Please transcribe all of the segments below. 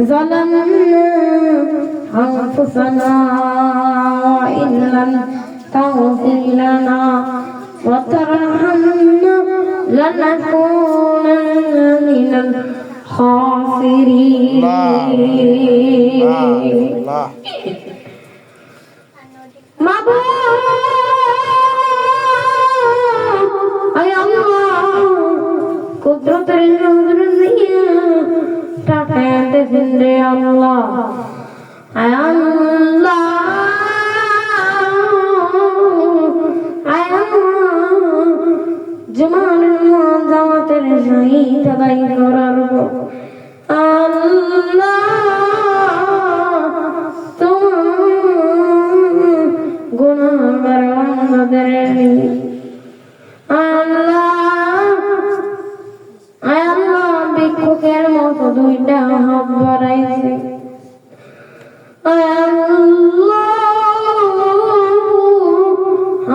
ظلمنا أنفسنا وإن لم تغفر لنا وترحمنا لنكونن من الخاسرين. কুদরতের নজর দিয়ে তাকাতে ফিরে আল্লাহ আল্লাহ জমানের জামাতের শহীদ আদায় করার আল্লাহ তোমার গুনাহগার বান্দাদের ভিক্ষুকের মতো দুইটা হাত বাড়াইছে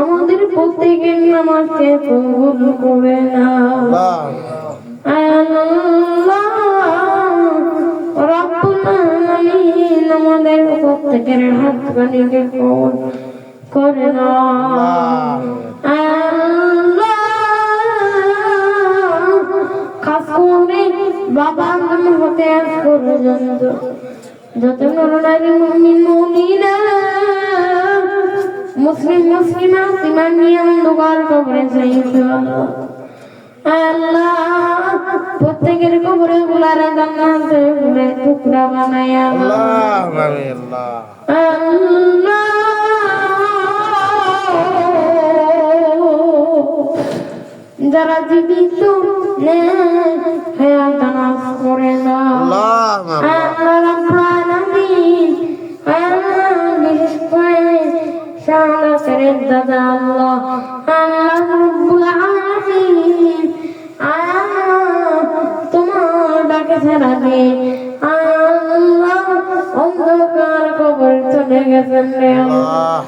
আমাদের প্রত্যেকের নামাজকে কবুল করে না আমাদের প্রত্যেকের হাত বানিয়ে কবুল করে না বাবা হতে আজ পর্যন্ত যত নরনারী মুমিন মুমিনা মুসলিম মুসলিমা সীমা নিয়ে অন্ধকার কবরে যাইছে আল্লাহ প্রত্যেকের কবরে গুলারে জান্নাতের টুকরা বানায় আল্লাহ আল্লাহ যারা জীবিত হায়াত নাস করে না আল্লাহ রাব্বুল আলামিন বিশেষ করে শাহাদাতের দাদা আল্লাহ রাব্বুল আলামিন তোমার ডাকে সাড়া দিয়ে আল্লাহ অন্ধকার কবর চলে গেছেন রে আল্লাহ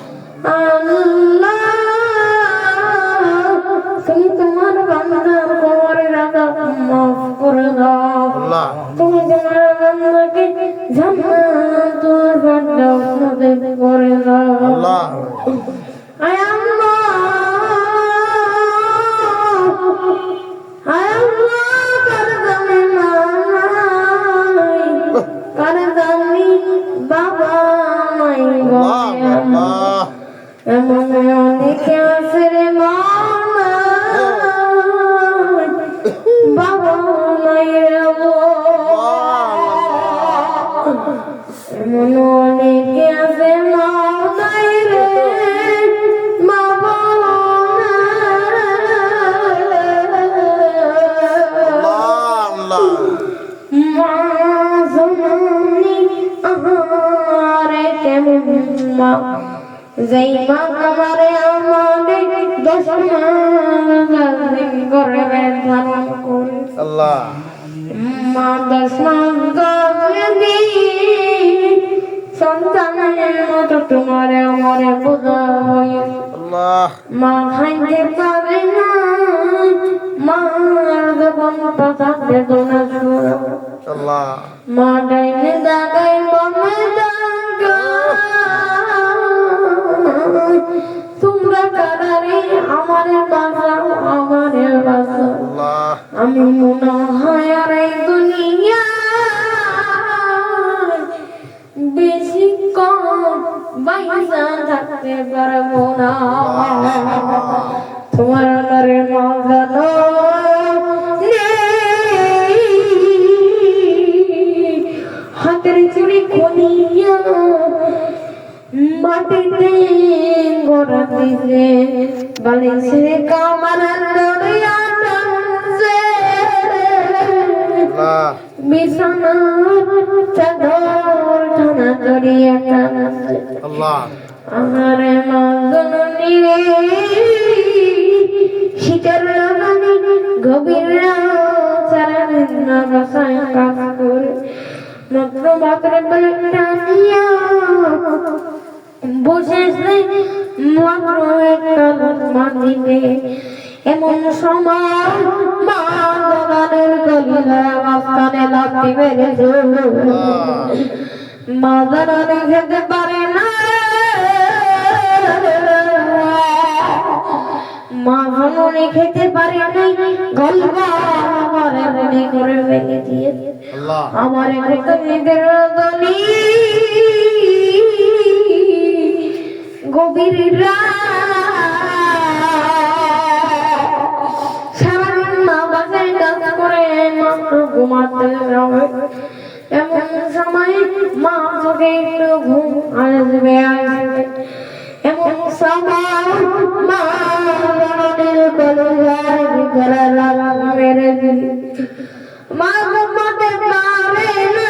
আল্লাহ তুমি তোমার বান্দার কবরের আযাব মাফ করে দাও আল্লাহ তুমি তোমার বান্দাকে জান্নাতুল ফেরদাউসে করে দাও আল্লাহ আয় আল্লাহ আয় আল্লাহ করদামে নাই করদামি বাবা নাই আল্লাহ এমন অনেকে আছে রে মা বাবা নাই রে এমন অনেকে আছে মা নাই রে মা বাবা মা জননী আহারে কেমন মা যেই মা আমারে আমারে 10 মাস করে ধারণ করে আল্লাহ মা 10 মাস গর্ভে সন্তানের মতো তোমারে আমারে বোঝাই আল্লাহ মা খাইতে পারে না মার যখন পাতা বেদনা শুরু আল্লাহ মা ডাইনে দাগাই বামে তোমরা কারারে আমারে বাঁচাও আমারে বাঁচাও আল্লাহ আমি মনে হয় আর এই দুনিয়া বেশি কম বাইসা থাকতে পারবো না তোমার আল্লাহরে মাজানো হাতের চুড়ি খনিয়া মাটিতে গোড়া দিছে বালিশে কামার দরিয়া টানছে বিছানার চাদর টানা দরিয়া টানছে আল্লাহ আমারে মা জননী রে শীতের লাগানি গভীর রাত না বসায় কাজ করে মাত্র বাতরে বলে টানিয়া বসেছে মাত্র একটা মাটিতে এমন সময় মা জানানের গলিলা মাঝখানে লাথি মেরেছে মা জানানে খেতে পারে না মা জানানে খেতে পারে নাই গলবা আমার এমনি করে ফেলে দিয়ে আমার নিজের গলি গভীর সারাদিন মা বাসায় কাজ করে মাত্র ঘুমাতে যাবে এমন সময় মা চোখে একটু ঘুম আসবে এমন সময় মা জানানের কলিজায় ভিতরে লাগা মেরে দিল মা ঘুমাতে পারে না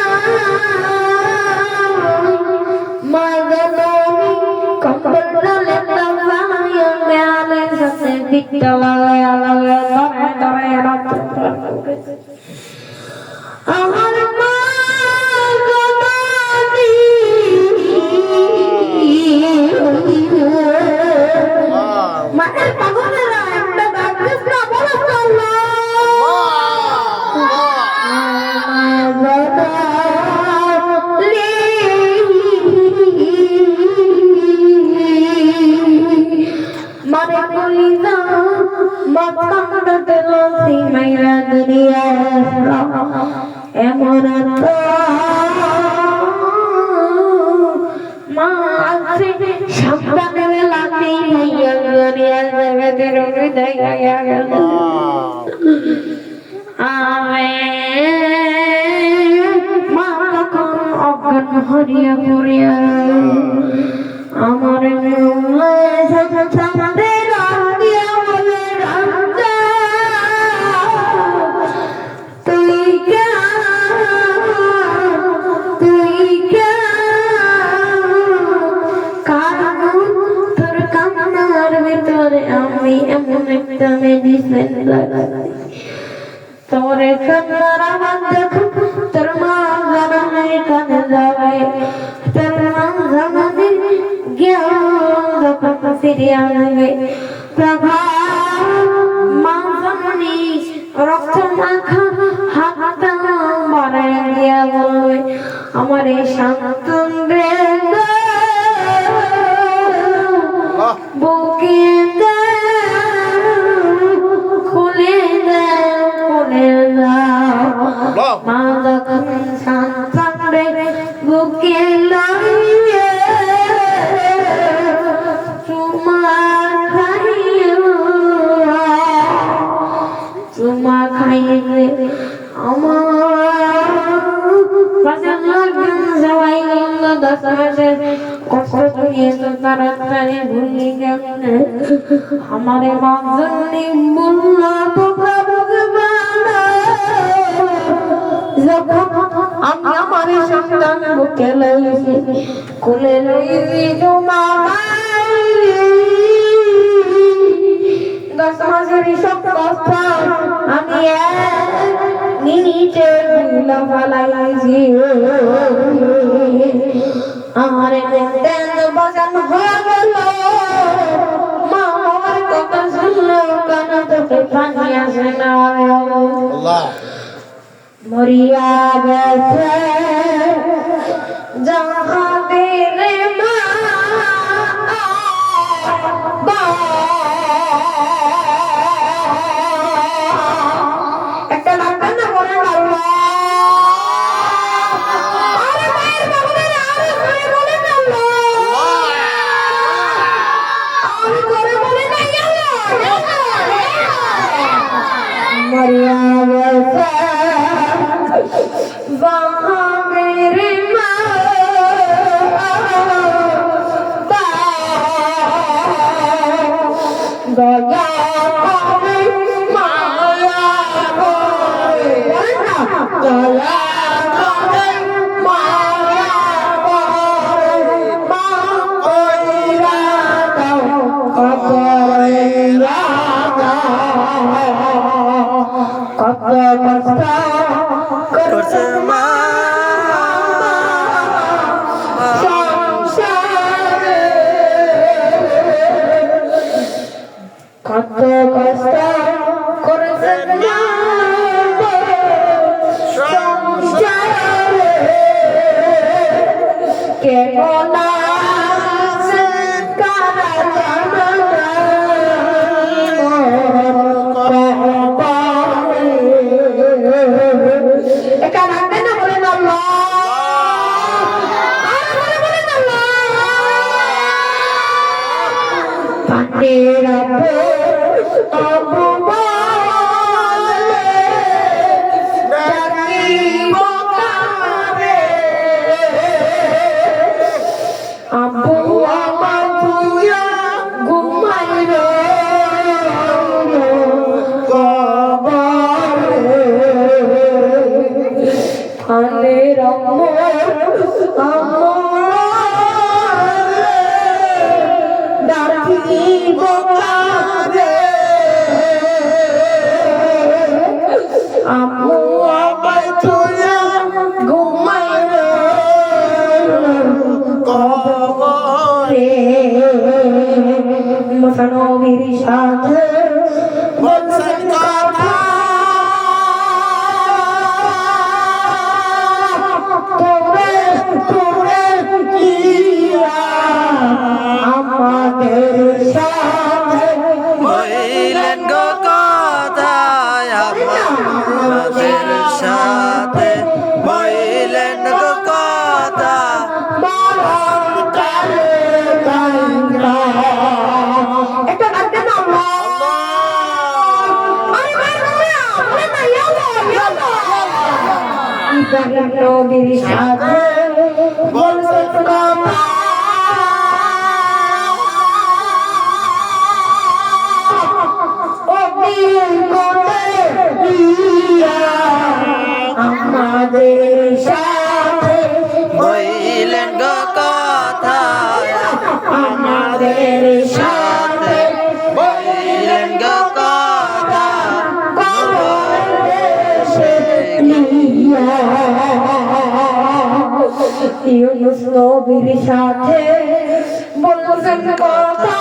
মা জানানি কম্বলটা লেপটা বানিয়ে দেয়ালের সাথে পিঠটা লাগায়া লাগায়া ধরে আমার মা জানানি মায়ের পাগলেরা একটা ডাক্তার না বলো মারে কলিজা মাথাটা দিল সিমাইরা দুনিয়া এমন মা আছে সাবধানে লাতি হইয়া দুনিয়া জগতের হৃদয় গায়া গেল মা তখন অজ্ঞান হরিয়া পড়িয়া আমার আমি এমন একটা মেডিসিন লাগাই তোরে কান্নার আওয়াজ দেখো তোর মা জানানের কানে যাবে তোর মা জানানের জ্ঞান যখন ফিরে আসবে প্রভা মা জানানি রক্ত মাখা হাতটা বাড়ায় দিয়া বলবে আমার এই শান্তন রে বুকে খুলে দাও মা যখন শান্তন রে বুকে লইয়ে চুমা খাইলে আমার পাশের লোকজন সবাই বলল 10 মাসের কষ্ট নিয়ে তো তাড়াতাড়ি ভুলে গেল আমার মা জন্যে বলল আমি আমার সন্তান বুকে লইছি কোলে লইছি চুমা 10 মাসের সব কষ্ট আমি মিনিটে ভুলা ফেলাইছি আমার দেন বাজান হয়ে গেল মা আমার কথা শুনলো কেন তোকে পানি আসে না মরিয়া গেছে জাহাদের মা একটা ডাক্তার না বলে মরিয়া গেছে জাহাদের মা দয়া করে মায়া করে দয়া করে মায়া করে মা কইরা দাও কইরা কত কষ্ট করছে মা সংসারে কত কষ্ট কেমন নবীর সাথে বলছেন কথা তোরে তোরে কিয়া আমাদের সাথে বললেন গো কথা আমাদের সাথে বললেন গো কথা নবীর সাথে বলছেন কথা আমাদের সাথে বললেন গো কথা আমাদের সাথে বললেন গো কথা ইউনুস নবীর সাথে বলছেন কথা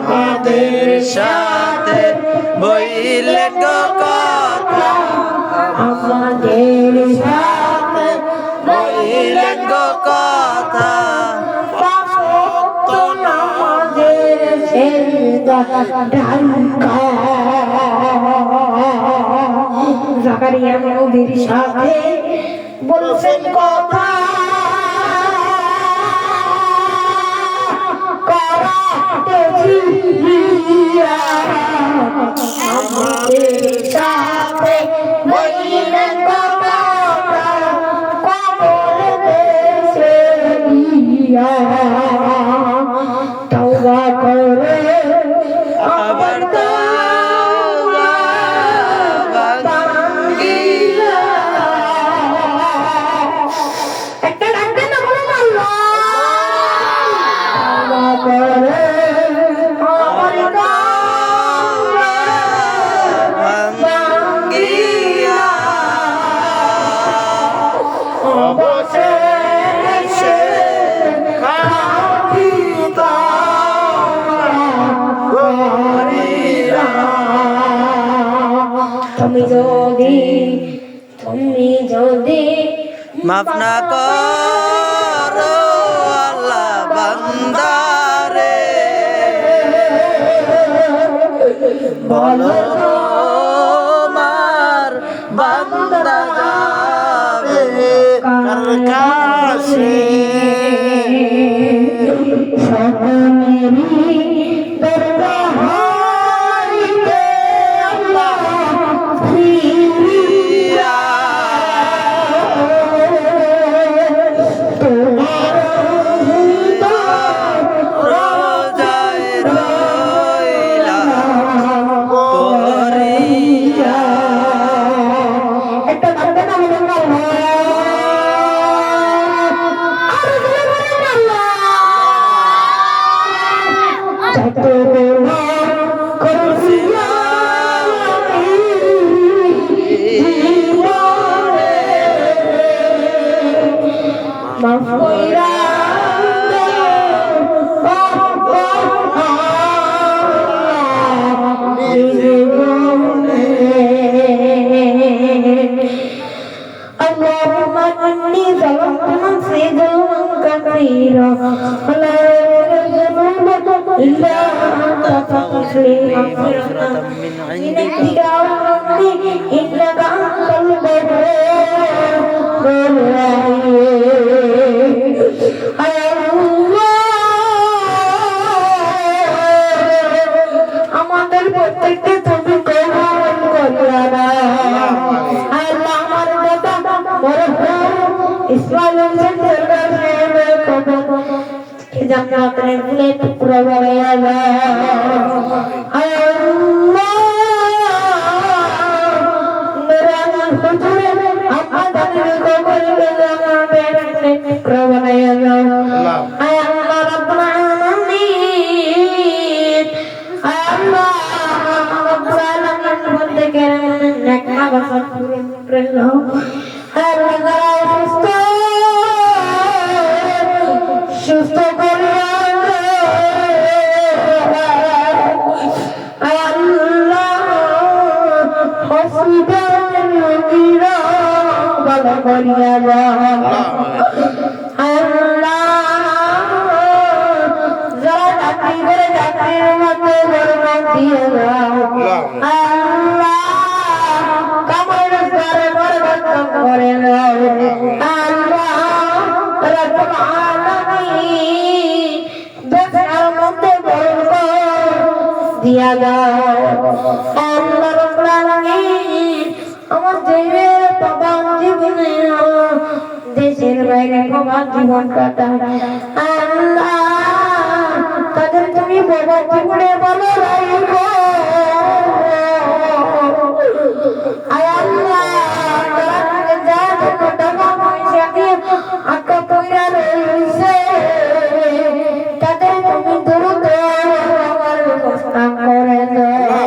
আমাদের সাথে বললেন গো কথা আমাদের সাথে বললেন গো কথা জাকারিয়া নবীর সাথে বলছেন কথা আমাদের সাথে বললেন কথা কবর দেশে গিয়া তওবা করে আবার তওবা ভাঙ্গিলা একটা ডাকতে না বলুন আল্লাহ তওবা করে আমার তওবা ভাঙ্গিয়া অবশেষে তুমি যদি মাফ না করো আল্লাহ বান্দারে বলো মার বান্দা যাবে কার কাছে Thank you. إلا أنت فاغفر لي مغفرة من عندك إنك أنت الغفور الرحيم আমাদের প্রত্যেককে তুমি কবুল করিয়া দাও আল্লাহ আমার দাদা বড় ইসমাইল হোসেন সরকার সাহেবের কবর কে জান্নাতের ফুলে টুকরো বানাইয়া দাও আল্লাহ মেরা হুজুরে আমাদের কবরকে জান্নাতের ফুলে টুকরো বানাইয়া দাও আল্লাহ রাব্বুল আলামিন আল্লাহ রাব্বুল আলামিন বন্দেকে নেক মাগফিরাত পূরণ করে দাও আল্লাহ সুস্থ করিয়া আল্লাহ হসপিটালের রোগীরা ভালো করিয়া দাও আল্লাহ যারা চাকরি করে চাকরির মতো বরকত দিয়ে দাও আল্লাহ কামাই রোজগারে বরকত করে দাও আল্লাহ রাব্বুল আলামিন দেশের মধ্যে বরকত দিয়া দাও আল্লাহ রাব্বুল আলামিন আমাদের প্রবাদ জীবনে দেশের বাইরে প্রবাদ জীবন কাটায় আল্লাহ তাদের তুমি প্রবাদ জীবনে ভালো রাখো আল্লাহ যা টাকা পয়সা দিয়ে আটকা পয়সা রয়েছে তাদের তুমি দ্রুত আমার ব্যবস্থা করে দাও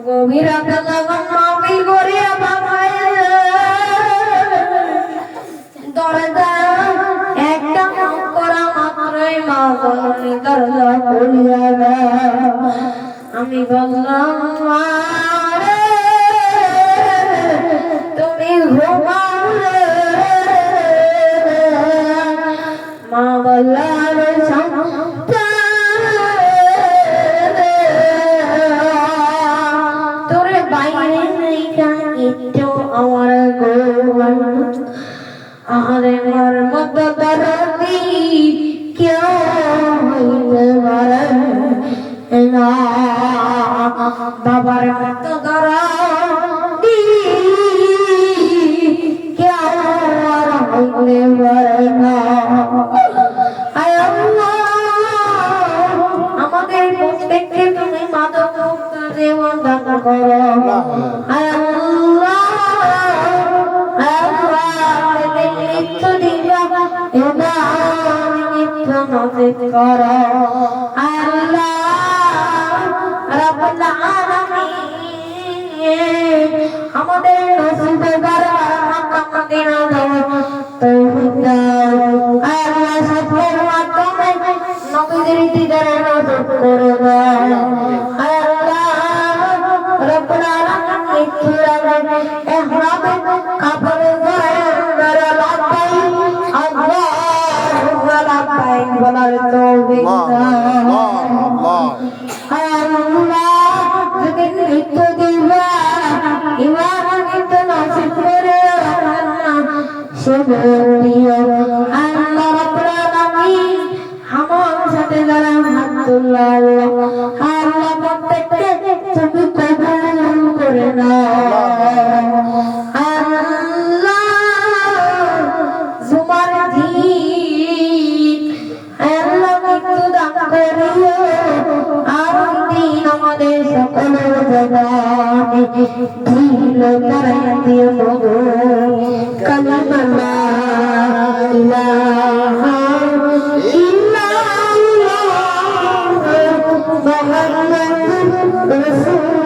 গভীর মাফি করিয়া দরজা একটা করা মাত্রই মা জননী দরজা খুলিয়া দাও আমি বললাম মা তুমি ঘুমাও মা বললাম তোরে বাইরে রেখা একটু আমার আরে মার মত দরদি কেউ হইতে পারে না বাবার মত দরদি কেউ আর হইতে পারে না আমাদের প্রত্যেককে তুমি মাদক মুক্ত জীবন দান করো মৃত্যু দিবা মৃত্যু নজির করো আল্লাহ রাব্বুল আলামিন আমাদের নসিবে বারবার মদিনা যাওয়ার তৌফিক দাও আল্লাহ সফরের মাধ্যমে নবীদের দিদারে নজর করে দাও আল্লাহ রাব্বুল আলামিন মৃত্যুর আগে ইহরামে কাফরে জয়ের লাপাই আল্লাহুম্মা লাপাই বলার তৌফিক দাও আল্লাহ যদি মৃত্যু দিবা ইমান মৃত্যু নসিব করে শুভরিয়া আল্লাহ রাব্বুল আলামিন আমার সাথে যারা হাত তুললো আল্লাহ প্রত্যেককে তুমি কবুল করে নাও আল্লাহ জুমার দিন আল্লাহ মৃত্যু দান করিও আর দিন আমাদের সকলের জবানে দিল করাইয়া দিও গো কালিমা লা ইলাহা ইল্লাল্লাহ মুহাম্মাদুর রাসূল